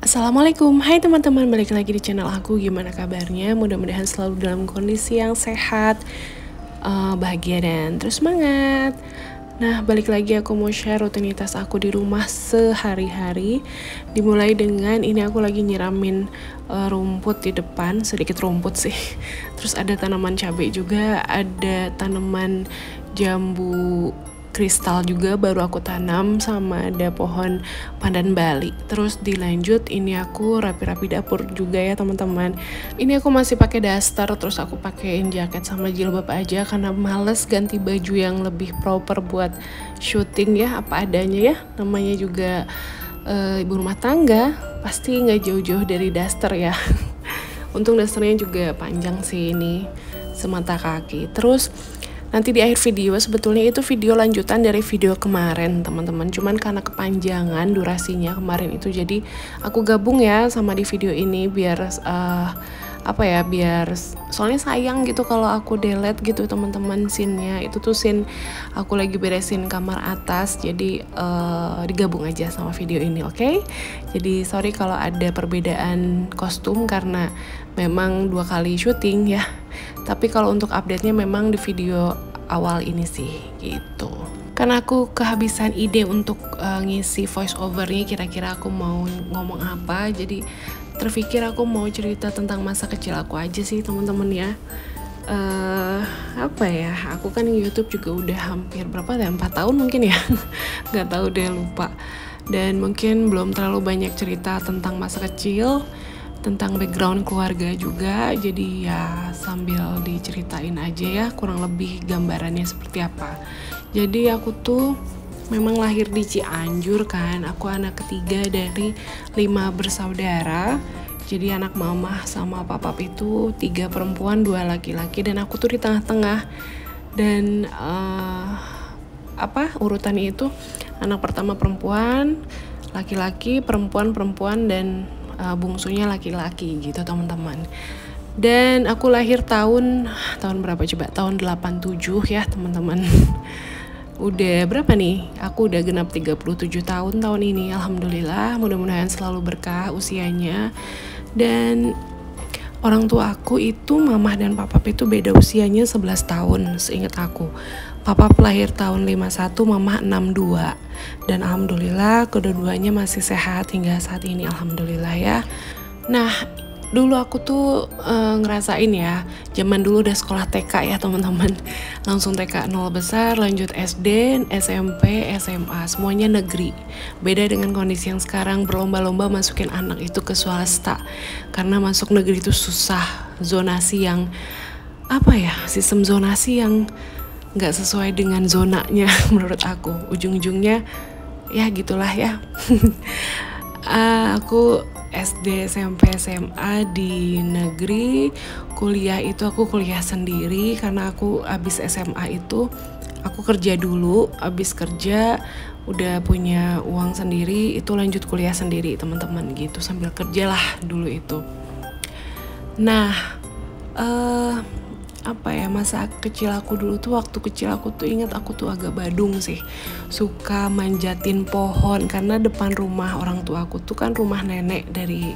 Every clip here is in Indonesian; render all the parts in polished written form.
Assalamualaikum, hai teman-teman, balik lagi di channel aku. Gimana kabarnya? Mudah-mudahan selalu dalam kondisi yang sehat, bahagia dan terus semangat. Nah, balik lagi aku mau share rutinitas aku di rumah sehari-hari. Dimulai dengan ini, aku lagi nyiramin rumput di depan, sedikit rumput sih. Terus ada tanaman cabai juga, ada tanaman jambu kristal juga baru aku tanam, sama ada pohon pandan Bali. Terus dilanjut ini aku rapi-rapi dapur juga ya teman-teman. Ini aku masih pakai daster, terus aku pakein jaket sama jilbab aja karena males ganti baju yang lebih proper buat syuting ya, apa adanya ya. Namanya juga ibu rumah tangga, pasti nggak jauh-jauh dari daster ya. Untung dasternya juga panjang sih, ini semata kaki. Terus nanti di akhir video, sebetulnya itu video lanjutan dari video kemarin teman-teman, cuman karena kepanjangan durasinya kemarin itu, jadi aku gabung ya sama di video ini biar biar soalnya sayang gitu kalau aku delete gitu teman-teman scene-nya. Itu tuh scene aku lagi beresin kamar atas, jadi digabung aja sama video ini, oke? Jadi sorry kalau ada perbedaan kostum karena memang 2 kali syuting ya. Tapi kalau untuk update-nya memang di video awal ini sih gitu. Karena aku kehabisan ide untuk ngisi voice over-nya, kira-kira aku mau ngomong apa, jadi terpikir aku mau cerita tentang masa kecil aku aja sih teman-teman ya. Aku kan YouTube juga udah hampir berapa ya, 4 tahun mungkin ya. Nggak tahu deh, lupa. Dan mungkin belum terlalu banyak cerita tentang masa kecil, tentang background keluarga juga, jadi ya sambil diceritain aja ya kurang lebih gambarannya seperti apa. Jadi aku tuh memang lahir di Cianjur kan, aku anak ketiga dari 5 bersaudara. Jadi anak mama sama papa itu 3 perempuan 2 laki-laki, dan aku tuh di tengah-tengah. Dan urutannya itu anak pertama perempuan, laki-laki, perempuan, dan bungsunya laki-laki gitu teman-teman. Dan aku lahir tahun berapa coba? Tahun 87 ya teman-teman. Udah berapa nih? Aku udah genap 37 tahun ini. Alhamdulillah, mudah-mudahan selalu berkah usianya. Dan orang tua aku itu, mama dan papa itu beda usianya 11 tahun seingat aku. Papa lahir tahun 51, mama 62. Dan alhamdulillah kedua-duanya masih sehat hingga saat ini, alhamdulillah ya. Nah, dulu aku tuh ngerasain ya, zaman dulu udah sekolah TK ya teman-teman. Langsung TK 0 besar, lanjut SD, SMP, SMA, semuanya negeri. Beda dengan kondisi yang sekarang berlomba-lomba masukin anak itu ke swasta. Karena masuk negeri itu susah, zonasi yang sistem zonasi yang nggak sesuai dengan zonanya menurut aku. Ujung-ujungnya ya gitulah ya. Aku SD, SMP, SMA di negeri. Kuliah itu aku kuliah sendiri karena aku abis SMA itu aku kerja dulu. Abis kerja udah punya uang sendiri, itu lanjut kuliah sendiri teman-teman gitu, sambil kerja lah dulu itu. Nah, masa kecil aku dulu tuh, waktu kecil aku tuh ingat aku tuh agak badung sih, suka manjatin pohon karena depan rumah orang tua aku tuh kan rumah nenek dari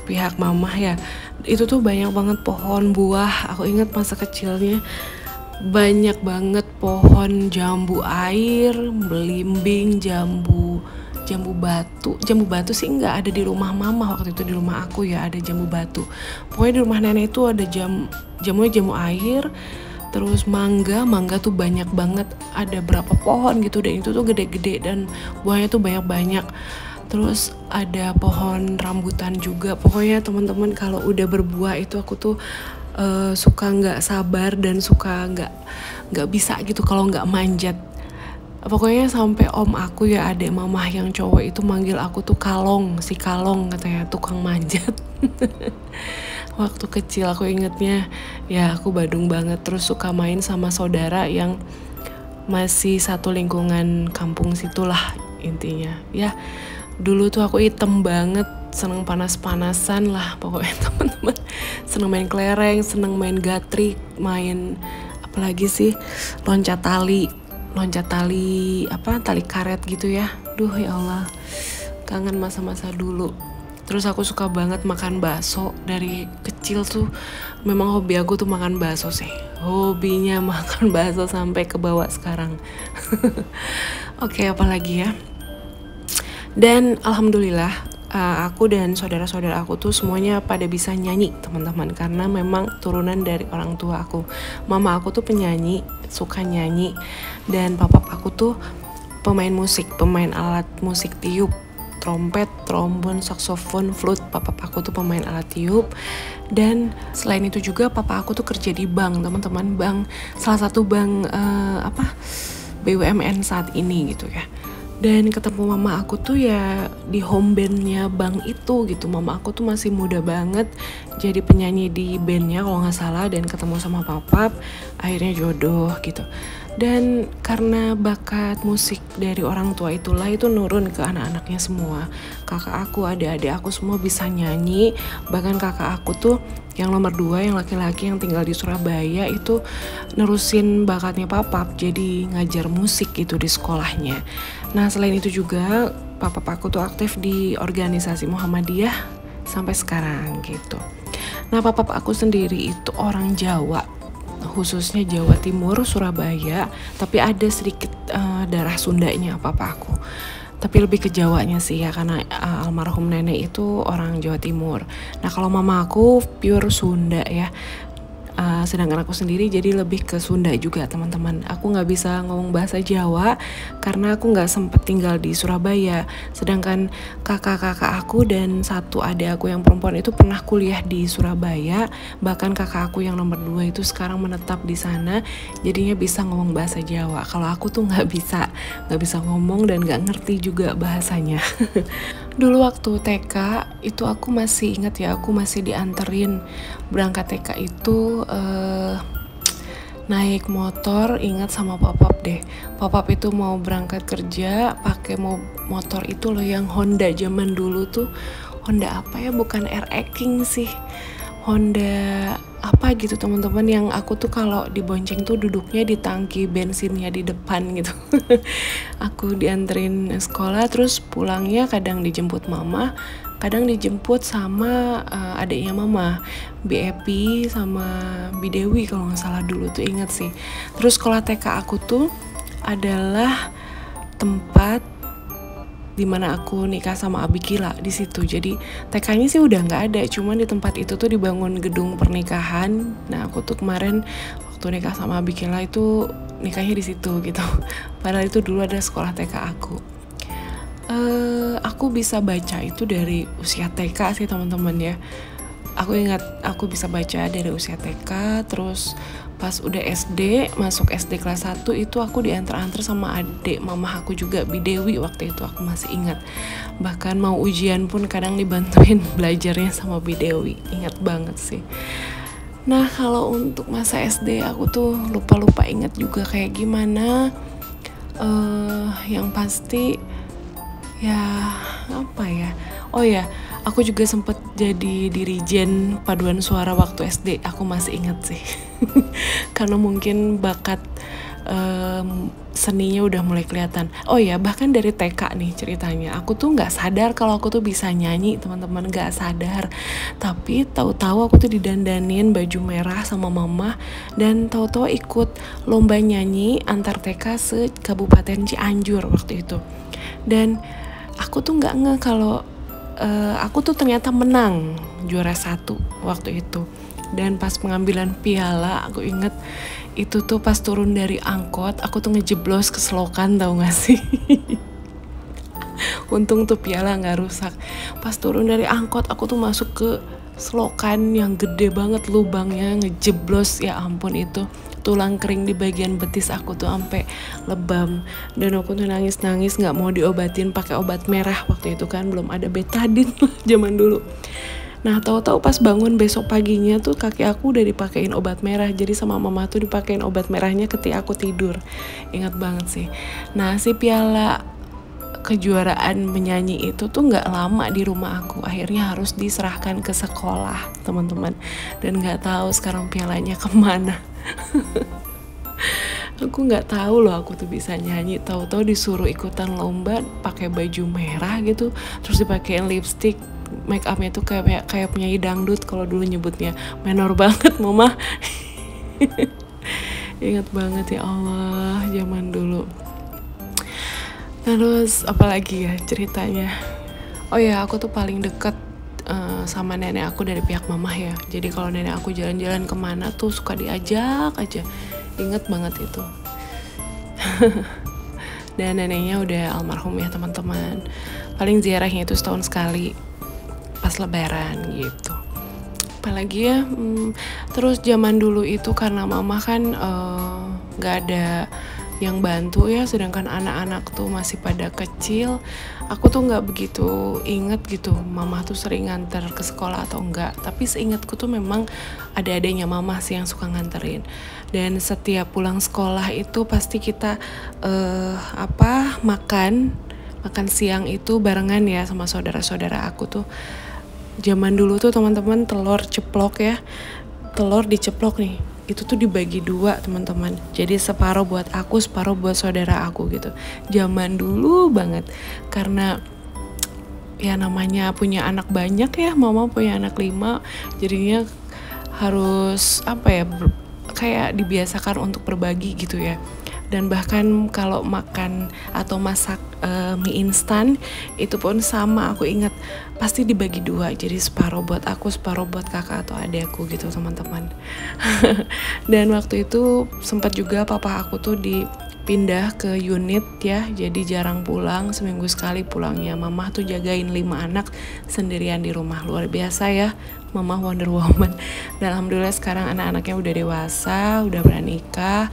pihak mama ya. Itu tuh banyak banget pohon buah. Aku ingat masa kecilnya banyak banget pohon jambu air, belimbing, jambu batu sih nggak ada di rumah mama waktu itu. Di rumah aku ya ada jambu batu. Pokoknya di rumah nenek itu ada jamu air. Terus mangga tuh banyak banget, ada berapa pohon gitu, dan itu tuh gede-gede dan buahnya tuh banyak-banyak. Terus ada pohon rambutan juga. Pokoknya teman-teman kalau udah berbuah itu aku tuh suka nggak sabar dan suka nggak bisa gitu kalau nggak manjat. Pokoknya sampai om aku ya, adik mamah yang cowok itu manggil aku tuh si kalong katanya, tukang manjat. Waktu kecil aku ingetnya ya aku badung banget. Terus suka main sama saudara yang masih satu lingkungan kampung situlah intinya ya. Dulu tuh aku hitam banget, seneng panas-panasan lah pokoknya teman-teman. Seneng main kelereng, seneng main gatrik, main apalagi sih, loncat tali tali karet gitu ya. Duh ya Allah, kangen masa-masa dulu. Terus aku suka banget makan bakso. Dari kecil tuh memang hobi aku tuh makan bakso sih. Hobinya makan bakso sampai ke bawah sekarang. Oke, apalagi ya. Dan alhamdulillah aku dan saudara-saudara aku tuh semuanya pada bisa nyanyi teman-teman, karena memang turunan dari orang tua aku. Mama aku tuh penyanyi, suka nyanyi, dan papa aku tuh pemain musik, pemain alat musik tiup, trompet, trombon, saksofon, flute. Papa aku tuh pemain alat tiup. Dan selain itu juga papa aku tuh kerja di bank, teman-teman, bank, salah satu bank BUMN saat ini gitu ya. Dan ketemu mama aku tuh ya di home bandnya bank itu gitu. Mama aku tuh masih muda banget jadi penyanyi di bandnya kalau nggak salah, dan ketemu sama papa, akhirnya jodoh gitu. Dan karena bakat musik dari orang tua itulah itu nurun ke anak-anaknya semua. Kakak aku, adik-adik aku semua bisa nyanyi. Bahkan kakak aku tuh yang nomor 2, yang laki-laki yang tinggal di Surabaya itu nerusin bakatnya papa, jadi ngajar musik gitu di sekolahnya. Nah selain itu juga papa aku tuh aktif di organisasi Muhammadiyah sampai sekarang gitu. Nah papa aku sendiri itu orang Jawa, khususnya Jawa Timur, Surabaya, tapi ada sedikit darah Sundanya papa aku. Tapi lebih ke Jawanya sih ya, karena almarhum nenek itu orang Jawa Timur. Nah kalau mama aku pure Sunda ya. Sedangkan aku sendiri jadi lebih ke Sunda juga teman-teman. Aku nggak bisa ngomong bahasa Jawa karena aku nggak sempet tinggal di Surabaya. Sedangkan kakak-kakak aku dan satu adik aku yang perempuan itu pernah kuliah di Surabaya. Bahkan kakak aku yang nomor 2 itu sekarang menetap di sana, jadinya bisa ngomong bahasa Jawa. Kalau aku tuh nggak bisa ngomong dan nggak ngerti juga bahasanya. Dulu waktu TK itu aku masih ingat ya, aku masih dianterin berangkat TK itu naik motor, ingat sama papap deh. Papap itu mau berangkat kerja pakai motor itu loh yang Honda zaman dulu tuh. Honda apa ya, bukan RX King sih, Honda apa gitu teman-teman, yang aku tuh kalau dibonceng tuh duduknya di tangki bensinnya di depan gitu. Aku dianterin sekolah, terus pulangnya kadang dijemput mama, kadang dijemput sama adiknya mama, Bi sama Bi Dewi kalau nggak salah dulu tuh, inget sih. Terus sekolah TK aku tuh adalah tempat dimana aku nikah sama Abi Kila di situ. Jadi TK-nya sih udah nggak ada, cuman di tempat itu tuh dibangun gedung pernikahan. Nah aku tuh kemarin waktu nikah sama Abi Kila itu nikahnya di situ gitu. Padahal itu dulu ada sekolah TK aku. Aku bisa baca itu dari usia TK sih teman-teman ya. Aku ingat aku bisa baca dari usia TK, terus pas udah SD, masuk SD kelas 1 itu aku diantar-antar sama adik mama aku juga, Bi Dewi waktu itu, aku masih ingat. Bahkan mau ujian pun kadang dibantuin belajarnya sama Bi Dewi, ingat banget sih. Nah kalau untuk masa SD aku tuh lupa ingat juga kayak gimana. Yang pasti ya apa ya, oh ya aku juga sempet jadi dirijen paduan suara waktu SD, aku masih inget sih. Karena mungkin bakat seninya udah mulai kelihatan. Oh ya, bahkan dari TK nih ceritanya, aku tuh nggak sadar kalau aku tuh bisa nyanyi teman-teman, nggak sadar. Tapi tahu-tahu aku tuh didandanin baju merah sama mama, dan tahu-tahu ikut lomba nyanyi antar TK se Kabupaten Cianjur waktu itu. Dan aku tuh nggak nge kalau aku tuh ternyata menang juara 1 waktu itu. Dan pas pengambilan piala, aku inget itu tuh pas turun dari angkot, aku tuh ngejeblos ke selokan, tau gak sih? Untung tuh piala gak rusak. Pas turun dari angkot, aku tuh masuk ke selokan yang gede banget lubangnya, ngejeblos, ya ampun itu tulang kering di bagian betis aku tuh sampai lebam. Dan aku tuh nangis nggak mau diobatin pakai obat merah, waktu itu kan belum ada betadine zaman dulu. Nah tahu-tahu pas bangun besok paginya tuh kaki aku udah dipakein obat merah. Jadi sama mama tuh dipakein obat merahnya ketika aku tidur. Ingat banget sih. Nah si piala kejuaraan menyanyi itu tuh nggak lama di rumah aku, akhirnya harus diserahkan ke sekolah teman-teman. Dan nggak tahu sekarang pialanya kemana. Aku nggak tahu loh aku tuh bisa nyanyi, tahu-tahu disuruh ikutan lomba pakai baju merah gitu, terus dipakein lipstick make upnya tuh kayak penyanyi dangdut kalau dulu nyebutnya, menor banget mama. Ingat banget ya Allah zaman dulu. Terus apalagi ya ceritanya, oh ya aku tuh paling deket sama nenek aku dari pihak mamah ya. Jadi kalau nenek aku jalan-jalan kemana tuh suka diajak aja. Inget banget itu. Dan neneknya udah almarhum ya teman-teman. Paling ziarahnya itu setahun sekali pas lebaran gitu. Apalagi ya, terus zaman dulu itu karena mama kan gak ada yang bantu ya, sedangkan anak-anak tuh masih pada kecil. Aku tuh gak begitu inget gitu mama tuh sering nganter ke sekolah atau enggak, tapi seingatku tuh memang ada adanya mama sih yang suka nganterin. Dan setiap pulang sekolah itu pasti kita makan siang itu barengan ya sama saudara-saudara aku tuh. Zaman dulu tuh teman-teman telur ceplok ya, telur diceplok nih, itu tuh dibagi 2 teman-teman, jadi separuh buat aku, separuh buat saudara aku gitu. Zaman dulu banget, karena ya namanya punya anak banyak ya, mama punya anak 5, jadinya harus kayak dibiasakan untuk berbagi gitu ya. Dan bahkan kalau makan atau masak mie instan itu pun sama, aku ingat pasti dibagi 2, jadi separuh buat aku, separuh buat kakak atau adekku gitu teman-teman. Dan waktu itu sempat juga papa aku tuh dipindah ke unit ya, jadi jarang pulang, seminggu sekali pulangnya. Mama tuh jagain 5 anak sendirian di rumah, luar biasa ya mama Wonder Woman. Dan alhamdulillah sekarang anak-anaknya udah dewasa, udah pernah nikah.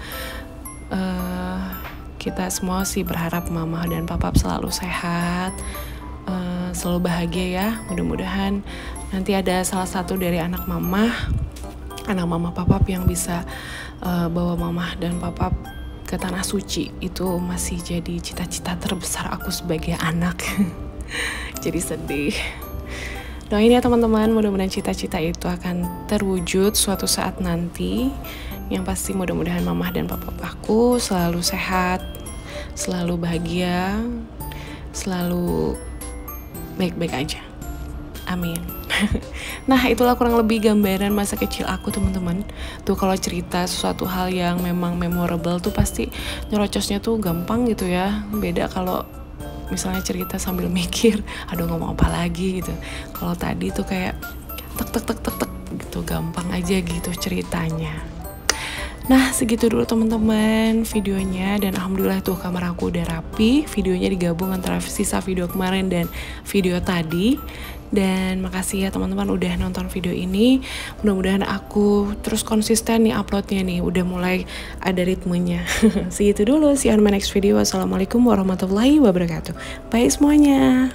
Kita semua sih berharap mama dan papa selalu sehat, selalu bahagia ya. Mudah-mudahan nanti ada salah satu dari anak mama papa yang bisa bawa mama dan papa ke tanah suci. Itu masih jadi cita-cita terbesar aku sebagai anak. Jadi sedih. Doain ya teman-teman, mudah-mudahan cita-cita itu akan terwujud suatu saat nanti. Yang pasti mudah-mudahan mama dan papa aku selalu sehat, selalu bahagia, selalu baik-baik aja. Amin. Nah itulah kurang lebih gambaran masa kecil aku teman-teman. Tuh kalau cerita sesuatu hal yang memang memorable tuh pasti nyerocosnya tuh gampang gitu ya. Beda kalau misalnya cerita sambil mikir, aduh ngomong apa lagi gitu. Kalau tadi tuh kayak tek gitu, gampang aja gitu ceritanya. Nah segitu dulu teman-teman videonya, dan alhamdulillah tuh kamar aku udah rapi. Videonya digabung antara sisa video kemarin dan video tadi. Dan makasih ya teman-teman udah nonton video ini. Mudah-mudahan aku terus konsisten nih uploadnya nih, udah mulai ada ritmenya. Segitu dulu, see you on my next video. Wassalamualaikum warahmatullahi wabarakatuh. Bye semuanya.